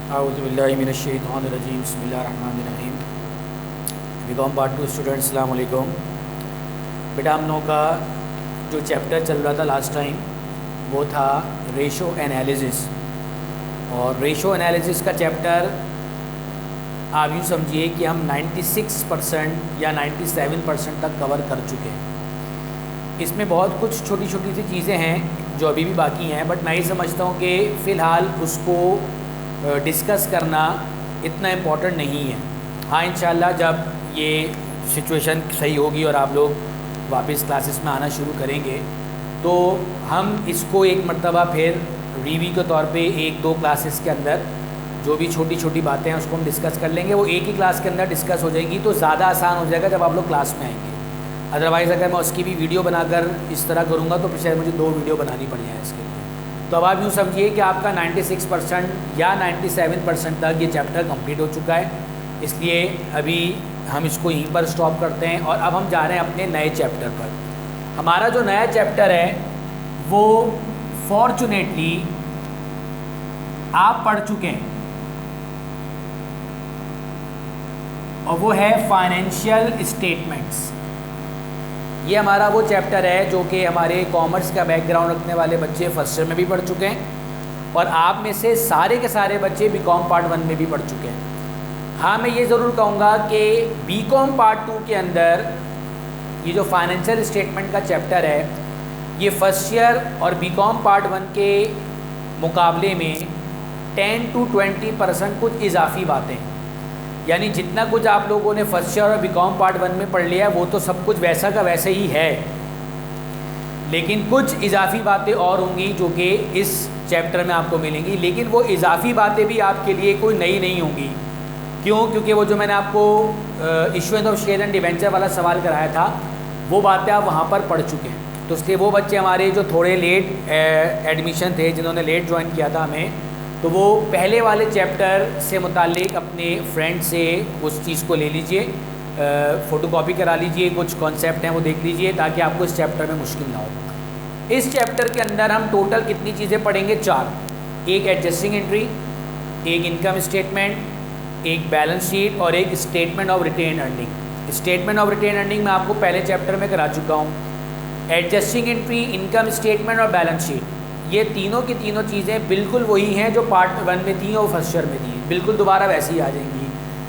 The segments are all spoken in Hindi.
औज़ुबिल्लाहिमिनश्शैतानिर्रजीम बिस्मिल्लाहिर्रहमानिर्रहीम। बीकॉम पार्ट 2 स्टूडेंट अस्सलाम वालेकुम। बेटा हम लोगों का जो चैप्टर चल रहा था लास्ट टाइम वो था रेशो एनालिसिस, और रेशो एनालिसिस का चैप्टर आप यूँ समझिए कि हम 96% या 97% तक कवर कर चुके हैं। इसमें बहुत कुछ छोटी छोटी सी चीज़ें हैं जो अभी भी बाकी हैं, बट मैं ये समझता हूँ कि फ़िलहाल उसको डिस्कस करना इतना इम्पोर्टेंट नहीं है। हाँ, इंशाल्लाह जब ये सिचुएशन सही होगी और आप लोग वापस क्लासेस में आना शुरू करेंगे तो हम इसको एक मर्तबा फिर रिव्यू के तौर पे 1-2 क्लासेस के अंदर जो भी छोटी छोटी बातें हैं उसको हम डिस्कस कर लेंगे। वो एक ही क्लास के अंदर डिस्कस हो जाएगी तो ज़्यादा आसान हो जाएगा जब आप लोग क्लास में आएंगे। अदरवाइज़ अगर मैं उसकी भी वीडियो बनाकर इस तरह करूँगा तो फिर शायद मुझे 2 वीडियो बनानी पड़ जाए इसके लिए। तो अब आप यूँ समझिए कि आपका 96% या 97% तक ये चैप्टर कंप्लीट हो चुका है, इसलिए अभी हम इसको यहीं पर स्टॉप करते हैं और अब हम जा रहे हैं अपने नए चैप्टर पर। हमारा जो नया चैप्टर है वो फॉर्चुनेटली आप पढ़ चुके हैं और वो है फाइनेंशियल स्टेटमेंट्स। ये हमारा वो चैप्टर है जो कि हमारे कॉमर्स का बैकग्राउंड रखने वाले बच्चे फर्स्ट ईयर में भी पढ़ चुके हैं और आप में से सारे के सारे बच्चे बीकॉम पार्ट 1 में भी पढ़ चुके हैं। हाँ, मैं ये ज़रूर कहूँगा कि बीकॉम पार्ट 2 के अंदर ये जो फाइनेंशियल स्टेटमेंट का चैप्टर है ये फर्स्ट ईयर और बीकॉम पार्ट 1 के मुकाबले में 10 to 20% कुछ इजाफी बातें, यानी जितना कुछ आप लोगों ने फर्स्ट ईयर और बीकॉम पार्ट 1 में पढ़ लिया वो तो सब कुछ वैसा का वैसे ही है, लेकिन कुछ इजाफी बातें और होंगी जो कि इस चैप्टर में आपको मिलेंगी। लेकिन वो इजाफी बातें भी आपके लिए कोई नई नहीं होंगी। क्यों? क्योंकि वो जो मैंने आपको issuance of share and debenture वाला सवाल कराया था वो बातें आप वहाँ पर पढ़ चुके हैं। तो इसलिए वो बच्चे हमारे जो थोड़े लेट एडमिशन थे, जिन्होंने लेट ज्वाइन किया था हमें, तो वो पहले वाले चैप्टर से मुतालिक अपने फ्रेंड से उस चीज़ को ले लीजिए, फ़ोटोकॉपी करा लीजिए, कुछ कॉन्सेप्ट हैं वो देख लीजिए ताकि आपको इस चैप्टर में मुश्किल ना हो। इस चैप्टर के अंदर हम टोटल कितनी चीज़ें पढ़ेंगे? 4। एक एडजस्टिंग एंट्री, एक इनकम स्टेटमेंट, एक बैलेंस शीट और एक statement of retained earning. Statement of retained earning मैं आपको पहले चैप्टर में करा चुका हूँ। एडजस्टिंग एंट्री, इनकम स्टेटमेंट और बैलेंस शीट, ये तीनों की तीनों चीज़ें बिल्कुल वही हैं जो पार्ट 1 में थी और फर्स्ट ईयर में थी, बिल्कुल दोबारा वैसी ही आ जाएंगी।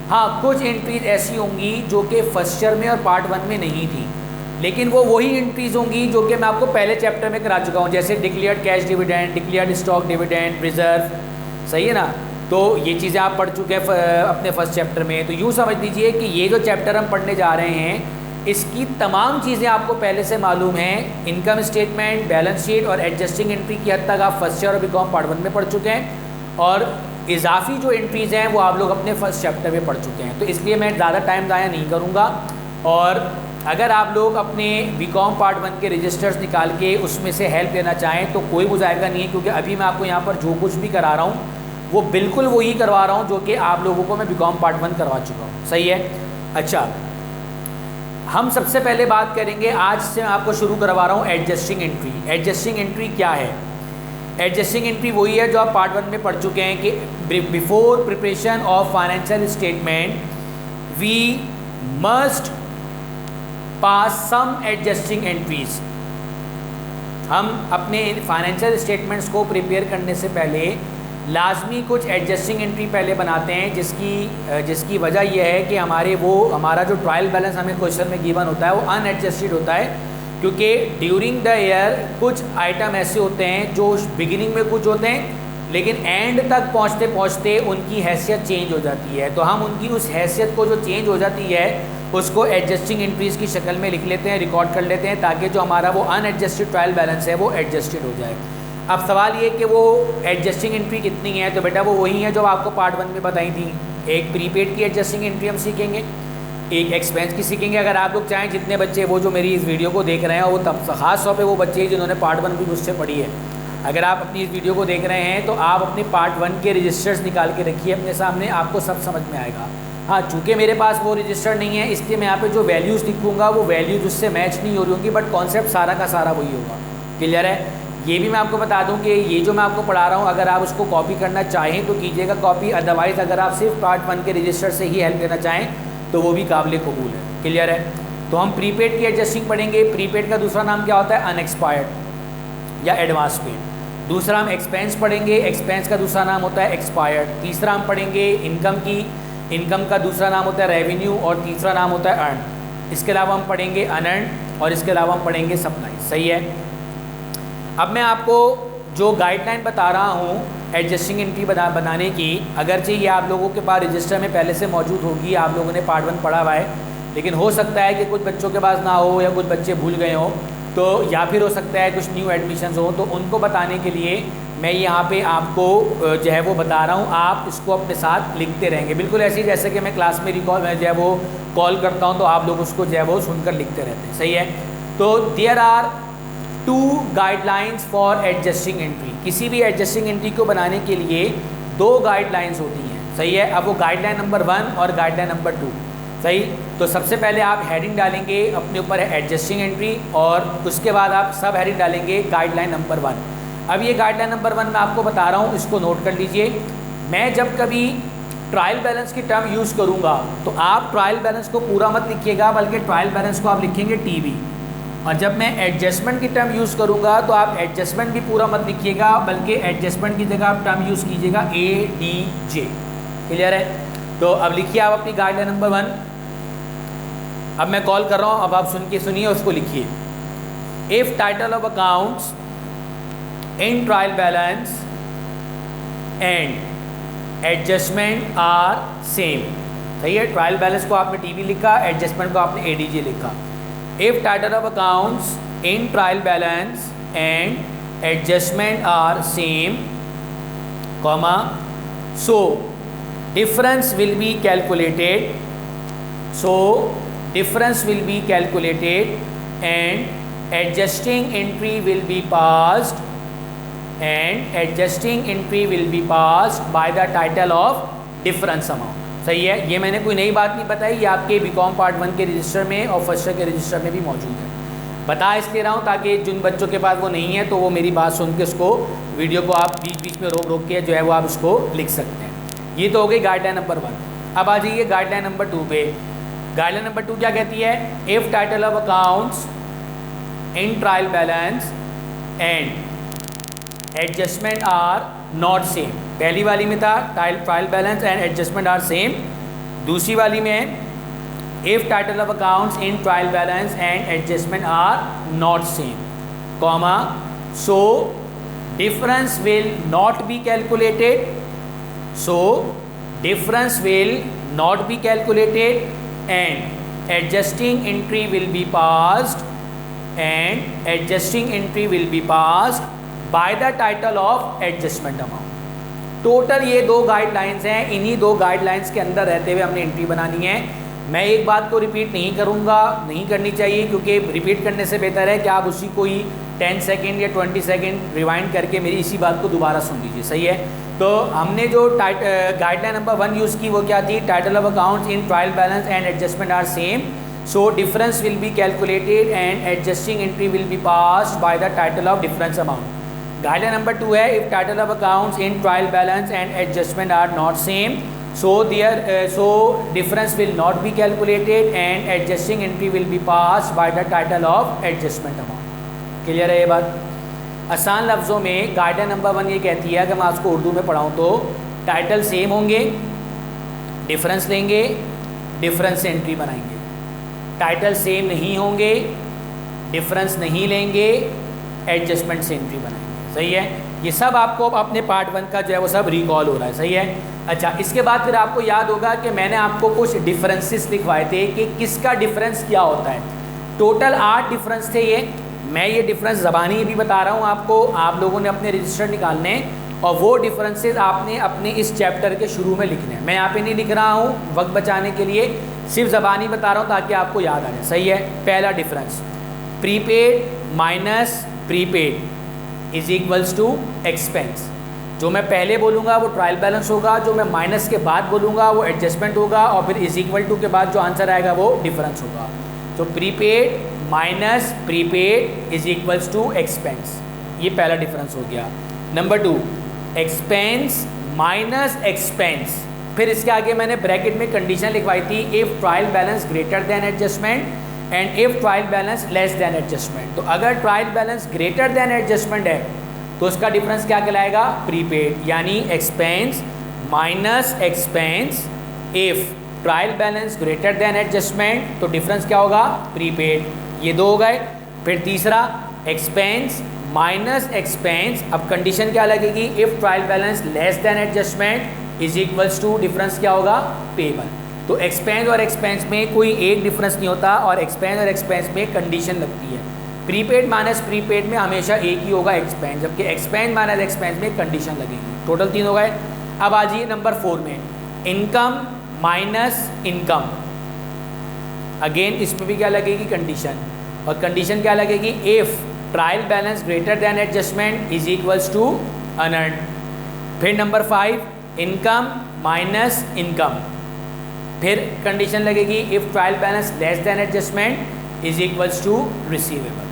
हाँ, कुछ एंट्रीज ऐसी होंगी जो कि फर्स्ट ईयर में और पार्ट 1 में नहीं थी, लेकिन वो वही एंट्रीज होंगी जो कि मैं आपको पहले चैप्टर में करा चुका हूँ, जैसे declared cash dividend, declared stock dividend, reserve. सही है ना? तो ये चीज़ें आप पढ़ चुके हैं अपने फर्स्ट चैप्टर में। तो यूँ समझ लीजिए कि ये जो चैप्टर हम पढ़ने जा रहे हैं इसकी तमाम चीज़ें आपको पहले से मालूम हैं। इनकम स्टेटमेंट, बैलेंस शीट और एडजस्टिंग एंट्री की हद तक आप फर्स्ट ईयर और बीकॉम पार्ट 1 में पढ़ चुके हैं और इजाफी जो एंट्रीज़ हैं वो आप लोग अपने फर्स्ट चैप्टर में पढ़ चुके हैं। तो इसलिए मैं ज़्यादा टाइम ज़ाया नहीं करूँगा। और अगर आप लोग अपने बीकॉम पार्ट 1 के रजिस्टर्स निकाल के उसमें से हेल्प लेना चाहें तो कोई मुज़ायका नहीं है, क्योंकि अभी मैं आपको यहाँ पर जो कुछ भी करा रहा हूँ वो बिल्कुल वही करवा रहा हूँ जो कि आप लोगों को मैं बीकॉम पार्ट 1 करवा चुका हूँ। सही है? अच्छा, हम सबसे पहले बात करेंगे, आज से मैं आपको शुरू करवा रहा हूँ एडजस्टिंग एंट्री। एडजस्टिंग एंट्री क्या है? एडजस्टिंग एंट्री वही है जो आप पार्ट 1 में पढ़ चुके हैं कि before preparation of financial statement we must pass some adjusting entries. हम अपने फाइनेंशियल स्टेटमेंट्स को प्रिपेयर करने से पहले लाजमी कुछ एडजस्टिंग एंट्री पहले बनाते हैं, जिसकी वजह यह है कि हमारा जो ट्रायल बैलेंस हमें क्वेश्चन में गिवन होता है वो अनएडजस्टेड होता है, क्योंकि ड्यूरिंग द ईयर कुछ आइटम ऐसे होते हैं जो बिगिनिंग में कुछ होते हैं लेकिन एंड तक पहुंचते पहुंचते उनकी हैसियत चेंज हो जाती है। तो हम उनकी उस हैसियत को जो चेंज हो जाती है उसको एडजस्टिंग एंट्रीज़ की शक्ल में लिख लेते हैं, रिकॉर्ड कर लेते हैं, ताकि जो हमारा वो अनएडजस्टेड ट्रायल बैलेंस है वो एडजस्टेड हो जाए। अब सवाल ये कि वो एडजस्टिंग एंट्री कितनी है, तो बेटा वो वही है जो आपको पार्ट 1 में बताई थी। एक प्रीपेड की एडजस्टिंग एंट्री हम सीखेंगे, एक एक्सपेंस की सीखेंगे। अगर आप लोग चाहें, जितने बच्चे वो जो मेरी इस वीडियो को देख रहे हैं वो तब ख़ास तौर पे वो बच्चे जिन्होंने पार्ट 1 भी मुझसे पढ़ी है, अगर आप अपनी इस वीडियो को देख रहे हैं तो आप अपने पार्ट 1 के रजिस्टर्स निकाल के रखिए अपने सामने, आपको सब समझ में आएगा। हाँ, चूँकि मेरे पास वो रजिस्टर नहीं है इसलिए मैं यहाँ पे जो वैल्यूज़ लिखूँगा वो वैल्यूज़ उससे मैच नहीं हो रही होंगी, बट कॉन्सेप्ट सारा का सारा वही होगा। क्लियर है? ये भी मैं आपको बता दूं कि ये जो मैं आपको पढ़ा रहा हूँ अगर आप उसको कॉपी करना चाहें तो कीजिएगा कॉपी, अदरवाइज़ अगर आप सिर्फ पार्ट 1 के रजिस्टर से ही हेल्प लेना चाहें तो वो भी काबिल कबूल है। क्लियर है? तो हम प्रीपेड की एडजस्टिंग पढ़ेंगे। प्रीपेड का दूसरा नाम क्या होता है? अनएक्सपायर्ड या एडवांस पेड। दूसरा हम एक्सपेंस पढ़ेंगे, एक्सपेंस का दूसरा नाम होता है एक्सपायर्ड। तीसरा हम पढ़ेंगे इनकम की, इनकम का दूसरा नाम होता है रेवेन्यू और तीसरा नाम होता है अर्न। इसके अलावा हम पढ़ेंगे अनअर्न और इसके अलावा हम पढ़ेंगे सप्लाई। सही है? अब मैं आपको जो गाइडलाइन बता रहा हूँ एडजस्टिंग एंट्री बनाने की, अगरचे ये आप लोगों के पास रजिस्टर में पहले से मौजूद होगी, आप लोगों ने पार्ट 1 पढ़ा हुआ है, लेकिन हो सकता है कि कुछ बच्चों के पास ना हो या कुछ बच्चे भूल गए हों, तो या फिर हो सकता है कुछ न्यू एडमिशन्स हो, तो उनको बताने के लिए मैं यहाँ पे आपको जो है वो बता रहा हूँ। आप इसको अपने साथ लिखते रहेंगे, बिल्कुल ऐसे ही जैसे कि मैं क्लास में जो है वो कॉल करता हूँ तो आप लोग उसको जो है वो सुनकर लिखते रहते हैं। सही है? तो there are 2 guidelines for adjusting entry. किसी भी एडजस्टिंग एंट्री को बनाने के लिए 2 गाइडलाइंस होती हैं। सही है? अब वो गाइडलाइन नंबर 1 और गाइडलाइन नंबर 2। सही? तो सबसे पहले आप हेडिंग डालेंगे, अपने ऊपर है एडजस्टिंग एंट्री, और उसके बाद आप सब हेडिंग डालेंगे गाइडलाइन नंबर 1। अब ये गाइडलाइन नंबर 1 मैं आपको बता रहा हूँ, इसको नोट कर लीजिए। मैं जब कभी ट्रायल बैलेंस की टर्म यूज़ करूँगा तो आप ट्रायल बैलेंस को पूरा मत लिखिएगा, बल्कि ट्रायल बैलेंस को आप लिखेंगे टीवी। और जब मैं एडजस्टमेंट की टर्म यूज़ करूँगा तो आप एडजस्टमेंट भी पूरा मत लिखिएगा, बल्कि एडजस्टमेंट की जगह आप टर्म यूज़ कीजिएगा ADJ। क्लियर है? तो अब लिखिए आप अपनी गाइडलाइन नंबर 1। अब मैं कॉल कर रहा हूँ, अब आप सुनिए उसको लिखिए। If title of accounts in trial balance and adjustment are same. सही है? ट्रायल बैलेंस को आपने टीवी लिखा, एडजस्टमेंट को आपने ADJ लिखा। If title of accounts in trial balance and adjustment are same, comma, so difference will be calculated. So difference will be calculated and adjusting entry will be passed. And adjusting entry will be passed by the title of difference amount. सही है? ये मैंने कोई नई बात नहीं बताई, ये आपके बीकॉम पार्ट 1 के रजिस्टर में और फर्स्ट ईयर के रजिस्टर में भी मौजूद है। बता इसलिए रहा हूँ ताकि जिन बच्चों के पास वो नहीं है तो वो मेरी बात सुन के उसको वीडियो को आप बीच बीच में रोक के जो है वो आप उसको लिख सकते हैं। ये तो हो गई गाइडलाइन नंबर 1। अब आ जाइए गाइडलाइन नंबर 2 पे। गाइडलाइन नंबर 2 क्या कहती है? If title of accounts in trial balance and adjustment are not same. पहली वाली में था trial balance and adjustment are same. दूसरी वाली में if title of accounts in trial balance and adjustment are not same, comma, so difference will not be calculated. So difference will not be calculated and adjusting entry will be passed and adjusting entry will be passed by the title of adjustment amount. Total ये 2 गाइडलाइंस हैं, इन्हीं 2 गाइडलाइंस के अंदर रहते हुए हमने एंट्री बनानी है। मैं एक बात को रिपीट नहीं करूँगा, नहीं करनी चाहिए, क्योंकि रिपीट करने से बेहतर है कि आप उसी को ही 10 सेकेंड या 20 सेकेंड रिवाइंड करके मेरी इसी बात को दोबारा सुन लीजिए। सही है? तो हमने जो गाइडलाइन नंबर 1 यूज़ की वो क्या थी? Title of accounts in trial balance and adjustment are same, so difference will be calculated and adjusting entry will be passed by the title of difference amount. Guideline number 2 है if title of accounts in trial balance and adjustment are not same, so difference will not be calculated and adjusting entry will be passed by the title of adjustment amount। Clear है ये बात? आसान लफ्ज़ों में गाइडलाइन नंबर 1 ये कहती है, अगर मैं आपको उर्दू में पढ़ाऊँ तो टाइटल सेम होंगे, डिफरेंस लेंगे, डिफरेंस से एंट्री बनाएंगे। टाइटल सेम नहीं होंगे, डिफरेंस नहीं लेंगे, एडजस्टमेंट से एंट्री बनाएंगे। सही है? ये सब आपको अपने पार्ट 1 का जो है वो सब रिकॉल हो रहा है। सही है? अच्छा, इसके बाद फिर आपको याद होगा कि मैंने आपको कुछ डिफरेंसेस लिखवाए थे कि किसका डिफरेंस क्या होता है। टोटल 8 डिफरेंस थे ये। मैं ये डिफरेंस ज़बानी भी बता रहा हूँ आपको, आप लोगों ने अपने रजिस्टर निकालने और वो डिफरेंसेस आपने अपने इस चैप्टर के शुरू में लिखने हैं। मैं यहाँ पे नहीं लिख रहा हूँ वक्त बचाने के लिए, सिर्फ ज़बानी बता रहा हूँ ताकि आपको याद आ जाए। सही है? पहला difference, prepaid minus prepaid is equals to expense. जो मैं पहले बोलूँगा वो ट्रायल बैलेंस होगा, जो मैं माइनस के बाद बोलूँगा वो एडजस्टमेंट होगा, और फिर इज इक्वल टू के बाद जो आंसर आएगा वो डिफरेंस होगा। तो prepaid minus prepaid is equals to expense. ये पहला डिफरेंस हो गया। नंबर 2, एक्सपेंस माइनस एक्सपेंस, फिर इसके आगे मैंने ब्रैकेट में कंडीशन लिखवाई थी, if trial balance greater than adjustment and if trial balance less than adjustment. तो अगर trial balance greater than adjustment है तो उसका डिफरेंस क्या कहलाएगा, प्रीपेड, यानी expense minus expense if trial balance greater than adjustment, तो डिफरेंस क्या होगा, प्रीपेड। ये दो हो गए। फिर तीसरा, एक्सपेंस माइनस एक्सपेंस, अब कंडीशन क्या लगेगी, if trial balance less than adjustment is equals to, difference क्या होगा, पेबल। तो एक्सपेंस और एक्सपेंस में कोई एक डिफरेंस नहीं होता, और एक्सपेंस और एक्सपेंस में कंडीशन लगती है। प्रीपेड माइनस प्रीपेड में हमेशा एक ही होगा एक्सपेंस, जबकि एक्सपेंस माइनस एक्सपेंस में कंडीशन लगेगी। टोटल 3 हो गए। अब आ जाइए नंबर 4 में, इनकम माइनस इनकम। अगेन इसमें भी क्या लगेगी, कंडीशन, और कंडीशन क्या लगेगी, if trial balance greater than adjustment is equals to unearned. फिर नंबर 5, इनकम माइनस इनकम, फिर कंडीशन लगेगी if trial balance less than adjustment is equals to receivable.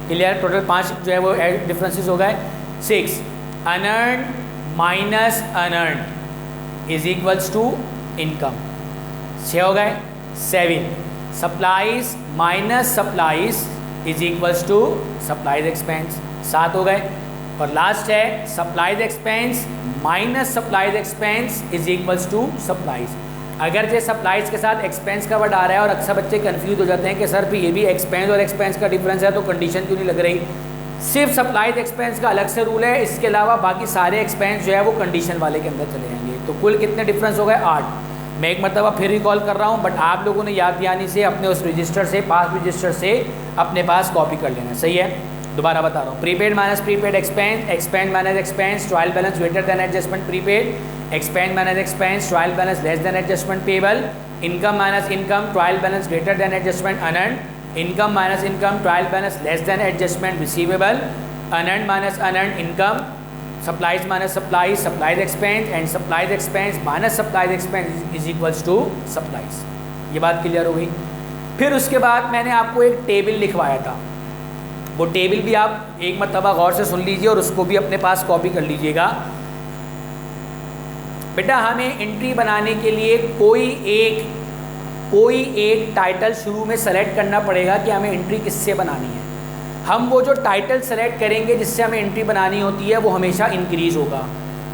Clear, total 5 जो है वो डिफरेंसेस हो गए। 6, unearned minus unearned is equals to income, 6 हो गए। 7, supplies minus supplies is equals to supplies expense, 7 हो गए। और लास्ट है supplies expense minus supplies expense is equals to supplies. अगर जो सप्लाईज के साथ एक्सपेंस का वर्ड आ रहा है और अक्सर बच्चे कंफ्यूज हो जाते हैं कि सर भी ये भी एक्सपेंस और एक्सपेंस का डिफरेंस है तो कंडीशन क्यों नहीं लग रही, सिर्फ सप्लाईज एक्सपेंस का अलग से रूल है, इसके अलावा बाकी सारे एक्सपेंस जो है वो कंडीशन वाले के अंदर चले जाएंगे। तो कुल कितने डिफरेंस हो गए, 8। मैं एक मरतबा फिर रिकॉल कर रहा हूँ, बट आप लोगों ने याद दहानी से अपने उस रजिस्टर से, पास रजिस्टर से अपने पास कॉपी कर लेना, सही है। दोबारा बता रहा हूँ, prepaid minus prepaid expense, expense minus expense, trial balance greater than adjustment prepaid, expense minus expense, trial balance less than adjustment payable, income minus income, trial balance greater than adjustment unearned, income minus income, trial balance less than adjustment receivable, unearned minus unearned income, supplies minus supplies, supplies expense and supplies expense minus supplies expense is equals to supplies. ये बात क्लियर हो गई। फिर उसके बाद मैंने आपको एक टेबल लिखवाया था, वो टेबल भी आप एक मरतबा गौर से सुन लीजिए और उसको भी अपने पास कॉपी कर लीजिएगा। बेटा हमें एंट्री बनाने के लिए कोई एक टाइटल शुरू में सेलेक्ट करना पड़ेगा कि हमें एंट्री किससे बनानी है। हम वो जो टाइटल सेलेक्ट करेंगे जिससे हमें एंट्री बनानी होती है वो हमेशा इंक्रीज़ होगा।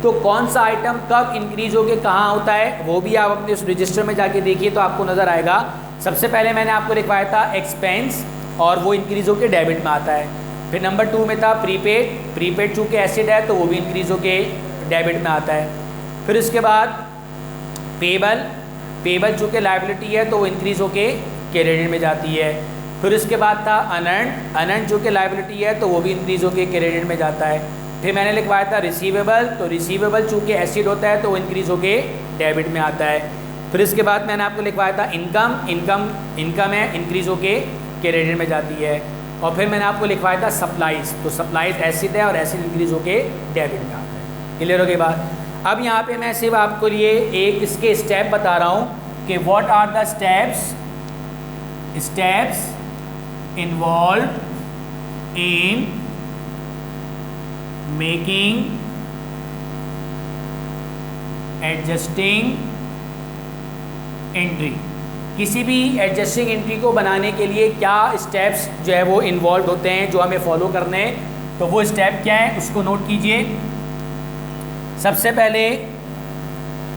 तो कौन सा आइटम कब इंक्रीज़ होकर कहाँ होता है वो भी आप अपने उस रजिस्टर में जाके देखिए तो आपको नज़र आएगा। सबसे पहले मैंने आपको लिखवाया था एक्सपेंस और वो इंक्रीज़ होकर डेबिट में आता है। फिर नंबर 2 में था प्रीपेड चूँकि एसिड है तो वो भी इंक्रीज़ होकर डेबिट में आता है। फिर उसके बाद पेबल चूँकि लायबिलिटी है तो वो इंक्रीज़ होकर क्रेडिट में जाती है। फिर उसके बाद था अनअर्न्ड जो कि लायबिलिटी है तो वो भी इंक्रीज़ होकर क्रेडिट में जाता है। फिर मैंने लिखवाया था रिसीवेबल, तो रिसीवेबल चूँकि एसिड होता है तो वो इंक्रीज़ होकर डेबिट में आता है। फिर इसके बाद मैंने आपको लिखवाया था इनकम है, इंक्रीज़ होकर क्रेडिट में जाती है। और फिर मैंने आपको लिखवाया था सप्लाईज, तो सप्लाईज एसिड है और एसिड इंक्रीज़ होकर डेबिट में आता है। क्लियर हो गई बात। अब यहाँ पे मैं सिर्फ आपको लिए एक इसके स्टेप बता रहा हूँ कि what are the steps involved in making adjusting entry। किसी भी एडजस्टिंग एंट्री को बनाने के लिए क्या स्टेप्स जो है वो इन्वॉल्व होते हैं जो हमें फॉलो करने हैं, तो वो स्टेप क्या है उसको नोट कीजिए। सबसे पहले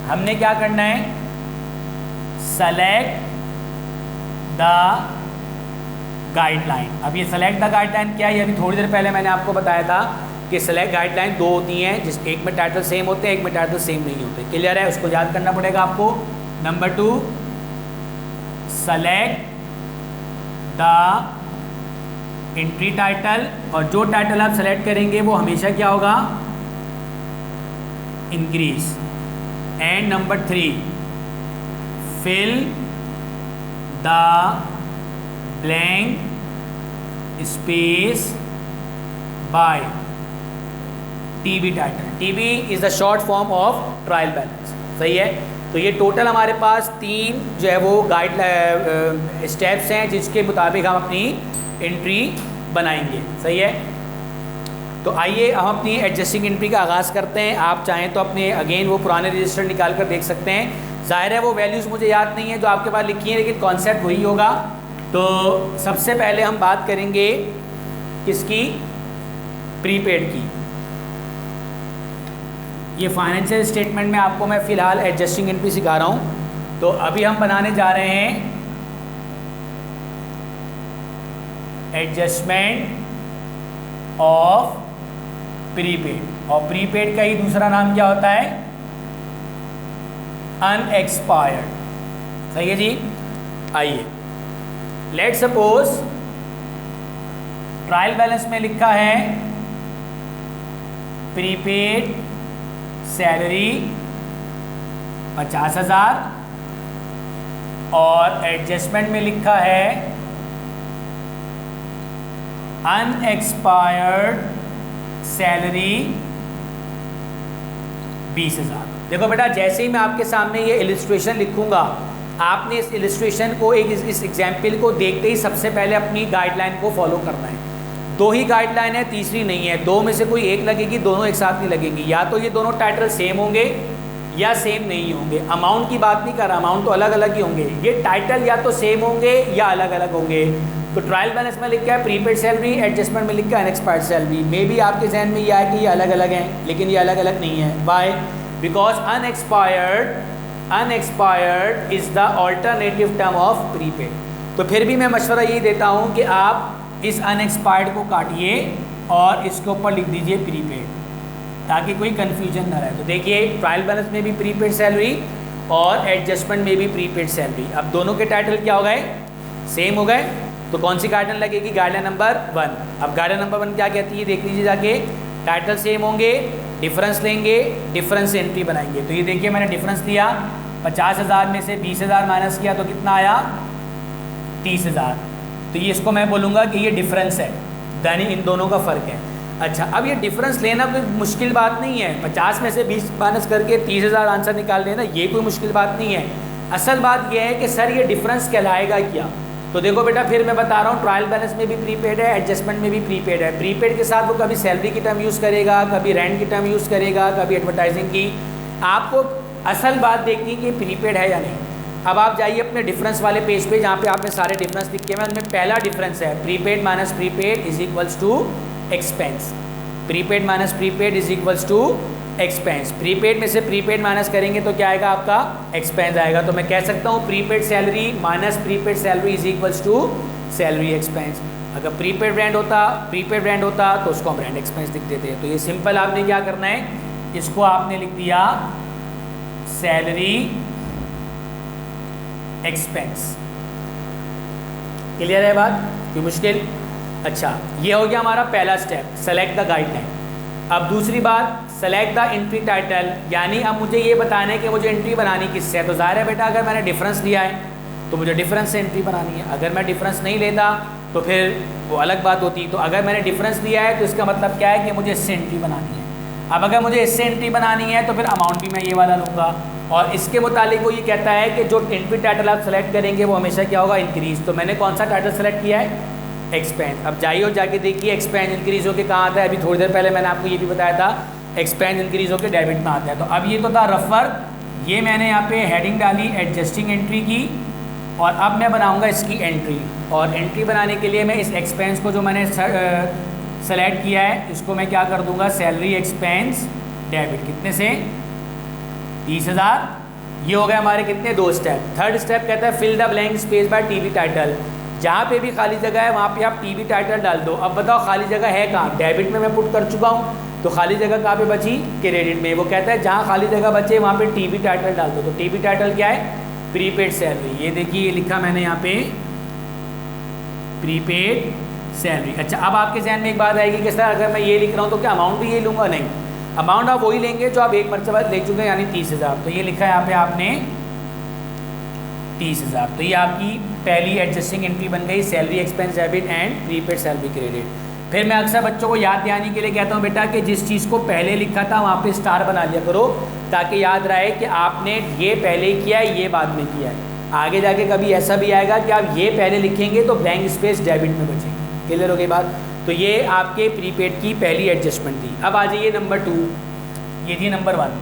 हमने क्या करना है, सेलेक्ट द गाइडलाइन। अब ये सेलेक्ट द गाइडलाइन क्या है, अभी थोड़ी देर पहले मैंने आपको बताया था कि सेलेक्ट गाइडलाइन 2 होती हैं, जिस एक में टाइटल सेम होते हैं, एक में टाइटल सेम नहीं होते। क्लियर है, उसको याद करना पड़ेगा आपको। Number 2, select the entry title, और जो टाइटल आप सेलेक्ट करेंगे वो हमेशा क्या होगा, increase. And number 3, fill the blank space by TB title. TB is the short form of trial balance, सही है। तो ये टोटल हमारे पास 3 जो है वो गाइड स्टेप्स हैं जिसके मुताबिक हम अपनी एंट्री बनाएंगे, सही है। तो आइए हम अपनी एडजस्टिंग एंट्री का आगाज़ करते हैं। आप चाहें तो अपने अगेन वो पुराने रजिस्टर निकाल कर देख सकते हैं। ज़ाहिर है वो वैल्यूज़ मुझे याद नहीं है जो आपके पास लिखी है, लेकिन कॉन्सेप्ट वही होगा। तो सबसे पहले हम बात करेंगे किसकी, प्रीपेड की। ये फाइनेंशियल स्टेटमेंट में आपको मैं फ़िलहाल एडजस्टिंग एंट्री सिखा रहा हूँ। तो अभी हम बनाने जा रहे हैं एडजस्टमेंट ऑफ प्रीपेड, और प्रीपेड का ही दूसरा नाम क्या होता है, अनएक्सपायर्ड। सही है जी। आइए लेट सपोज ट्रायल बैलेंस में लिखा है प्रीपेड सैलरी 50,000 और एडजस्टमेंट में लिखा है अनएक्सपायर्ड सैलरी 20,000। देखो बेटा, जैसे ही मैं आपके सामने ये इलिस्ट्रेशन लिखूंगा, आपने इस इलिस्ट्रेशन को इस एग्जाम्पल को देखते ही सबसे पहले अपनी गाइडलाइन को फॉलो करना है। दो ही गाइडलाइन है, तीसरी नहीं है। दो में से कोई एक लगेगी, दोनों एक साथ नहीं लगेंगी। या तो ये दोनों टाइटल सेम होंगे या सेम नहीं होंगे। अमाउंट की बात नहीं कर रहा, अमाउंट तो अलग अलग ही होंगे। ये टाइटल या तो सेम होंगे या अलग अलग होंगे। तो ट्रायल बैलेंस में लिखा है प्रीपेड सैलरी, एडजस्टमेंट में लिखा है अनएक्सपायर्ड सैलरी। मे भी आपके जहन में ये आए कि ये अलग अलग हैं, लेकिन ये अलग अलग नहीं है। Why? Because unexpired is the alternative term of prepaid. तो फिर भी मैं मशवरा यही देता हूँ कि आप इस अनएक्सपायर्ड को काटिए और इसके ऊपर लिख दीजिए प्रीपेड, ताकि कोई कन्फ्यूजन ना रहे। तो देखिए, ट्रायल बैलेंस में भी प्रीपेड सैलरी और एडजस्टमेंट में भी प्रीपेड सैलरी। अब दोनों के टाइटल क्या हो गए, सेम हो गए। तो कौन सी गाइडलाइन लगेगी, गाइडलाइन नंबर 1। अब गाइडलाइन नंबर 1 क्या कहती है, देख लीजिए जाके। टाइटल सेम होंगे, डिफरेंस लेंगे, डिफरेंस से एंट्री बनाएंगे। तो ये देखिए, मैंने डिफरेंस लिया, 50,000 में से 20,000 माइनस किया तो कितना आया, 30,000। तो ये इसको मैं बोलूँगा कि ये डिफरेंस है, यानी इन दोनों का फ़र्क है। अच्छा, अब ये डिफरेंस लेना कोई मुश्किल बात नहीं है। 50 में से 20 माइनस करके 30,000 आंसर निकाल लेना, ये कोई मुश्किल बात नहीं है। असल बात ये है कि सर ये डिफरेंस कहलाएगा क्या। तो देखो बेटा, फिर मैं बता रहा हूँ, ट्रायल बैलेंस में भी प्रीपेड है, एडजस्टमेंट में भी प्रीपेड है। प्रीपेड के साथ वो कभी सैलरी की टर्म यूज़ करेगा, कभी रेंट की टर्म यूज़ करेगा, कभी एडवर्टाइजिंग की। आपको असल बात देखनी कि प्रीपेड है या नहीं। अब आप जाइए अपने डिफरेंस वाले पेज पे, जहाँ पे आपने सारे डिफरेंस लिखे हुए हैं। उनमें पहला डिफरेंस है prepaid minus prepaid is equals to expense. Prepaid minus prepaid is equals to expense. Prepaid में से प्रीपेड माइनस करेंगे तो क्या आएगा, आपका एक्सपेंस आएगा। तो मैं कह सकता हूँ prepaid salary minus prepaid salary is equals to salary expense. अगर प्रीपेड ब्रांड होता तो उसको हम ब्रांड एक्सपेंस लिख देते हैं। तो ये सिंपल आपने क्या करना है, इसको आपने लिख दिया सैलरी एक्सपेंस। क्लियर है बात, कोई मुश्किल? अच्छा, ये हो गया हमारा पहला स्टेप, सेलेक्ट द गाइडलाइन। अब दूसरी बात, सेलेक्ट द एंट्री टाइटल, यानी अब मुझे ये बताना है कि मुझे एंट्री बनानी किससे है। तो ज़ाहिर है बेटा, अगर मैंने डिफरेंस लिया है तो मुझे डिफरेंस से एंट्री बनानी है। अगर मैं डिफरेंस नहीं लेता तो फिर वो अलग बात होती। तो अगर मैंने डिफरेंस लिया है तो इसका मतलब क्या है कि मुझे इससे एंट्री बनानी है। अब अगर मुझे इससे एंट्री बनानी है तो फिर अमाउंट भी मैं ये वाला लूँगा, और इसके मुतालिक वो ये कहता है कि जो एंट्री टाइटल आप सेलेक्ट करेंगे वो हमेशा क्या होगा, इंक्रीज। तो मैंने कौन सा टाइटल सेलेक्ट किया है, एक्सपेंस। अब जाइए और जाके देखिए एक्सपेंस इंक्रीज होकर कहाँ आता है। अभी थोड़ी देर पहले मैंने आपको ये भी बताया था, एक्सपेंस इंक्रीज होकर डेबिट में आता है। तो अब ये तो था रफ वर्क, ये मैंने यहाँ पे हेडिंग डाली एडजस्टिंग एंट्री की, और अब मैं बनाऊँगा इसकी एंट्री। और एंट्री बनाने के लिए मैं इस एक्सपेंस को जो मैंने सेलेक्ट किया है, इसको मैं क्या कर दूंगा, सैलरी एक्सपेंस डेबिट। कितने से, 30,000। ये हो गए हमारे कितने, 2 स्टेप। थर्ड स्टेप कहता है fill the blank space by TB title. जहाँ पे भी खाली जगह है वहाँ पे आप टीवी टाइटल डाल दो। अब बताओ खाली जगह है कहाँ, डेबिट में मैं पुट कर चुका हूँ, तो खाली जगह कहाँ पे बची, क्रेडिट में। वो कहता है जहाँ खाली जगह बचे वहाँ पे टीवी टाइटल डाल दो। तो टीवी टाइटल क्या है, प्रीपेड सैलरी। ये देखिए, ये लिखा मैंने यहाँ पे प्रीपेड सैलरी। अच्छा, अब आपके जहन में एक बात आएगी कि सर अगर मैं ये लिख रहा हूँ तो क्या अमाउंट भी ये लूँगा? नहीं, अमाउंट आप वही लेंगे जो आप एक मरतबा ले चुके हैं, यानी 30,000। तो ये लिखा है यहाँ पे आपने 30,000। तो ये आपकी पहली एडजस्टिंग एंट्री बन गई, salary expense debit and prepaid salary credit. फिर मैं अक्सर बच्चों को याद दिलाने के लिए कहता हूँ बेटा कि जिस चीज़ को पहले लिखा था वहाँ पे स्टार बना लिया करो, ताकि याद रहे कि आपने ये पहले किया है, ये बाद में किया है। आगे जाके कभी ऐसा भी आएगा कि आप ये पहले लिखेंगे तो ब्लैंक स्पेस डेबिट में बचेंगे। क्लियर हो गई बात? तो ये आपके प्रीपेड की पहली एडजस्टमेंट थी। अब आ जाइए नंबर 2, ये थी नंबर 1।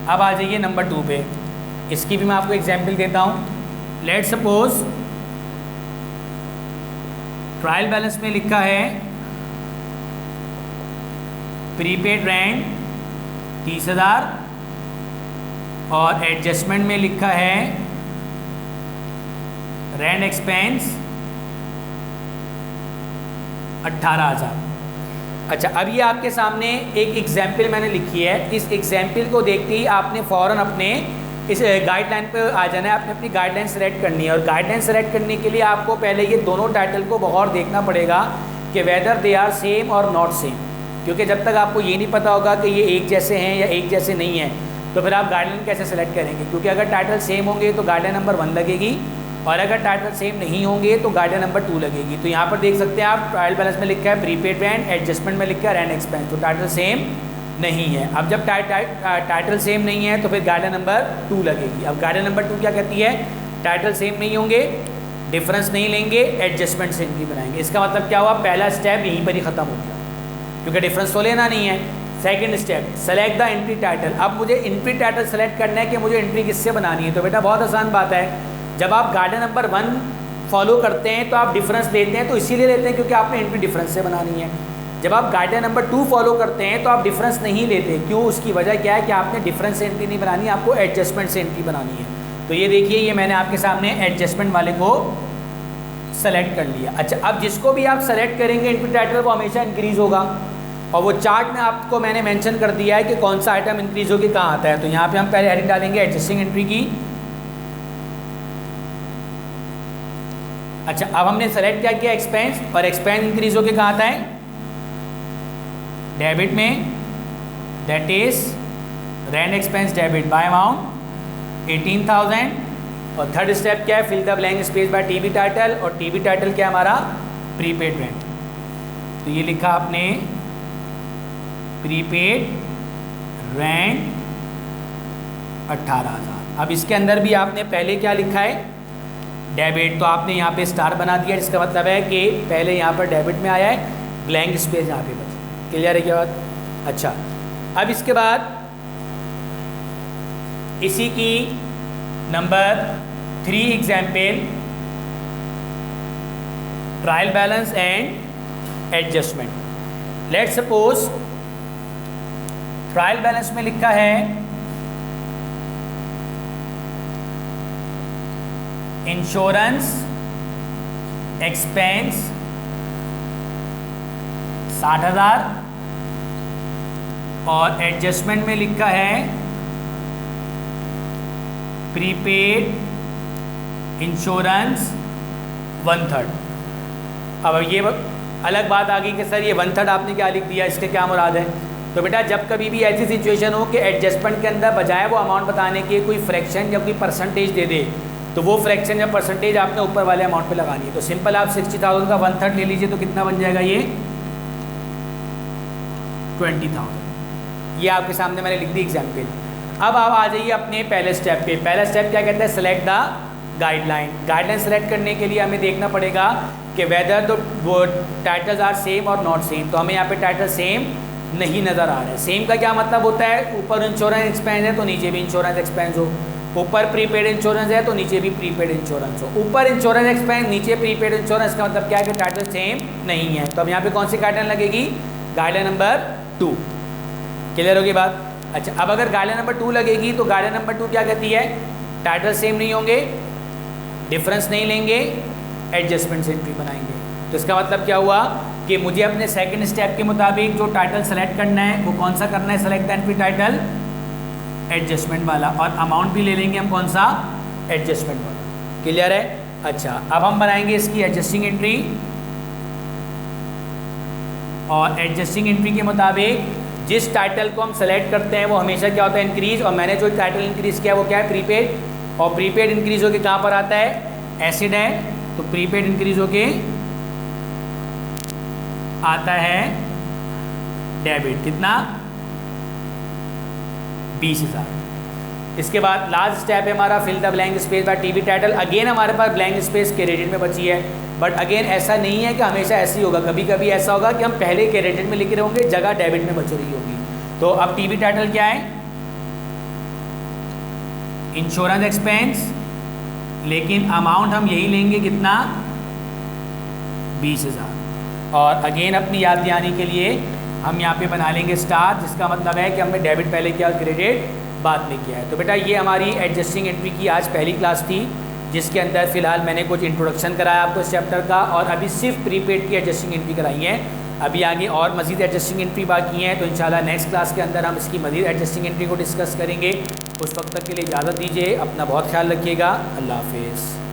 अब आ जाइए नंबर 2 पे, इसकी भी मैं आपको एग्जाम्पल देता हूँ। लेट सपोज ट्रायल बैलेंस में लिखा है प्रीपेड रेंट 30,000 और एडजस्टमेंट में लिखा है रेंट एक्सपेंस 18,000। अच्छा, अब ये आपके सामने एक एग्जाम्पल मैंने लिखी है। इस एग्जाम्पल को देखते ही आपने फ़ौरन अपने इस गाइडलाइन पे आ जाना है, आपने अपनी गाइडलाइन सेलेक्ट करनी है। और गाइडलाइन सेलेक्ट करने के लिए आपको पहले ये दोनों टाइटल को बहुत देखना पड़ेगा कि वेदर दे आर सेम और नॉट सेम, क्योंकि जब तक आपको ये नहीं पता होगा कि ये एक जैसे हैं या एक जैसे नहीं हैं, तो फिर आप गाइडलाइन कैसे सेलेक्ट करेंगे। क्योंकि अगर टाइटल सेम होंगे तो गाइडलाइन नंबर 1 लगेगी, और अगर टाइटल सेम नहीं होंगे तो गाइडलाइन नंबर 2 लगेगी। तो यहाँ पर देख सकते हैं आप, ट्रायल बैलेंस में लिखा है प्रीपेड रेंट, एडजस्टमेंट में लिखा है रेंट एक्सपेंस, तो टाइटल सेम नहीं है। अब जब टाइटल सेम नहीं है तो फिर गाइडलाइन नंबर 2 लगेगी। अब गाइडलाइन नंबर 2 क्या कहती है, टाइटल सेम नहीं होंगे, डिफरेंस नहीं लेंगे, एडजस्टमेंट से एंट्री बनाएंगे। इसका मतलब क्या हुआ, पहला स्टेप यहीं पर ही ख़त्म हो गया, क्योंकि डिफरेंस तो लेना नहीं है। Second step, select the entry title. अब मुझे एंट्री टाइटल सेलेक्ट करना है कि मुझे एंट्री किससे बनानी है। तो बेटा बहुत आसान बात है, जब आप गाइडलाइन नंबर 1 फॉलो करते हैं तो आप डिफरेंस लेते हैं, तो इसीलिए लेते हैं क्योंकि आपने एंट्री डिफरेंस से बनानी है। जब आप गाइडलाइन नंबर 2 फॉलो करते हैं तो आप डिफरेंस नहीं लेते। क्यों, उसकी वजह क्या है कि आपने डिफरेंस से एंट्री नहीं बनानी, आपको एडजस्टमेंट से एंट्री बनानी है। तो ये देखिए, ये मैंने आपके सामने एडजस्टमेंट वाले को सेलेक्ट कर लिया। अच्छा, अब जिसको भी आप सेलेक्ट करेंगे एंट्री टाइटल वो हमेशा इंक्रीज़ होगा, और वो चार्ट में आपको मैंने मेंशन कर दिया है कि कौन सा आइटम इंक्रीज होकर कहाँ आता है। तो यहाँ पे हम पहले हेडिंग डालेंगे एडजस्टिंग एंट्री की। अच्छा, अब हमने सेलेक्ट क्या किया, एक्सपेंस, और एक्सपेंस इंक्रीज होकर कहाँ आता है, डेबिट में, that is rent expense debit by amount 18,000। और थर्ड स्टेप क्या है, fill the blank space by TB title, और टीबी टाइटल क्या है हमारा, प्रीपेड रेंट। तो ये लिखा आपने प्रीपेड रेंट 18,000। अब इसके अंदर भी आपने पहले क्या लिखा है, डेबिट, तो आपने यहाँ पे स्टार बना दिया, जिसका मतलब है कि पहले यहाँ पर डेबिट में आया है, ब्लैंक स्पेस यहाँ पे बचा। क्लियर है क्या बात। अच्छा, अब इसके बाद इसी की number 3 example, trial balance and adjustment. Let suppose trial balance में लिखा है इंश्योरेंस एक्सपेंस 60,000 और एडजस्टमेंट में लिखा है प्रीपेड इंश्योरेंस 1/3। अब ये अलग बात आ गई कि सर ये 1/3 आपने क्या लिख दिया, इसके क्या मुराद है। तो बेटा जब कभी भी ऐसी सिचुएशन हो कि एडजस्टमेंट के अंदर बजाय वो अमाउंट बताने के कोई फ्रैक्शन या कोई परसेंटेज दे दे, तो वो फ्रैक्शन या परसेंटेज आपने ऊपर वाले अमाउंट पे लगानी है। तो सिंपल आप 60,000 का 1/3 ले लीजिए, तो कितना बन जाएगा, ये 20,000। ये आपके सामने मैंने लिख दी एग्जाम्पल। अब आप आ जाइए अपने पहले स्टेप पे। पहला स्टेप क्या कहता है, select the guideline. Guideline select करने के लिए हमें देखना पड़ेगा कि वेदर तो वो टाइटल्स आर सेम और नॉट सेम। तो हमें यहाँ पे टाइटल सेम नहीं नज़र आ रहा है। सेम का क्या मतलब होता है, ऊपर इंश्योरेंस एक्सपेंस है तो नीचे भी इंश्योरेंस एक्सपेंस हो, ऊपर प्रीपेड इंश्योरेंस है तो नीचे भी प्रीपेड इंश्योरेंस हो। ऊपर इंश्योरेंस एक्सपेंस, नीचे प्रीपेड इंश्योरेंस का मतलब क्या है कि टाइटल सेम नहीं है। तो अब यहाँ पे कौन सी गाइडलाइन लगेगी, गाइडलाइन नंबर 2। क्लियर होगी बात। अच्छा, अब अगर गाइडलाइन नंबर 2 लगेगी तो गाइडलाइन नंबर 2 क्या कहती है, टाइटल सेम नहीं होंगे, डिफरेंस नहीं लेंगे, एडजस्टमेंट से एंट्री बनाएंगे। तो इसका मतलब क्या हुआ कि मुझे अपने सेकंड स्टेप के मुताबिक जो टाइटल सेलेक्ट करना है वो कौन सा करना है, select the entry title, adjustment वाला, और अमाउंट भी ले लेंगे हम कौन सा, एडजस्टमेंट वाला। क्लियर है। अच्छा, अब हम बनाएंगे इसकी एडजस्टिंग एंट्री, और एडजस्टिंग एंट्री के मुताबिक जिस टाइटल को हम सेलेक्ट करते हैं वो हमेशा क्या होता है, इंक्रीज। और मैंने जो टाइटल इंक्रीज किया वो क्या है, प्रीपेड। और प्रीपेड इंक्रीज होके कहाँ पर आता है, एसिड है, तो प्रीपेड इंक्रीज होके आता है डेबिट। कितना, 20,000। इसके बाद लास्ट स्टेप है हमारा fill the blank space by TB title. Again हमारे पास ब्लैंक स्पेस क्रेडिट में बची है, बट अगेन ऐसा नहीं है कि हमेशा ऐसे ही होगा, कभी कभी ऐसा होगा कि हम पहले क्रेडिट में लिखे होंगे, जगह डेबिट में बच रही होगी। तो अब टीवी टाइटल क्या है, इंश्योरेंस एक्सपेंस, लेकिन अमाउंट हम यही लेंगे कितना, 20,000। और अगेन अपनी याद दिलाने के लिए हम यहाँ पे बना लेंगे स्टार, जिसका मतलब है कि हमने डेबिट पहले किया और क्रेडिट बाद में किया है। तो बेटा ये हमारी एडजस्टिंग एंट्री की आज पहली क्लास थी, जिसके अंदर फिलहाल मैंने कुछ इंट्रोडक्शन कराया आपको इस चैप्टर का, और अभी सिर्फ प्रीपेड की एडजस्टिंग एंट्री कराई है। अभी आगे और मज़ीद एडजस्टिंग एंट्री बाकी हैं, तो इंशाल्लाह नेक्स्ट क्लास के अंदर हम इसकी मज़ीद एडजस्टिंग एंट्री को डिस्कस करेंगे। उस वक्त तक के लिए इजाज़त दीजिए, अपना बहुत ख्याल रखिएगा, अल्लाह हाफिज़।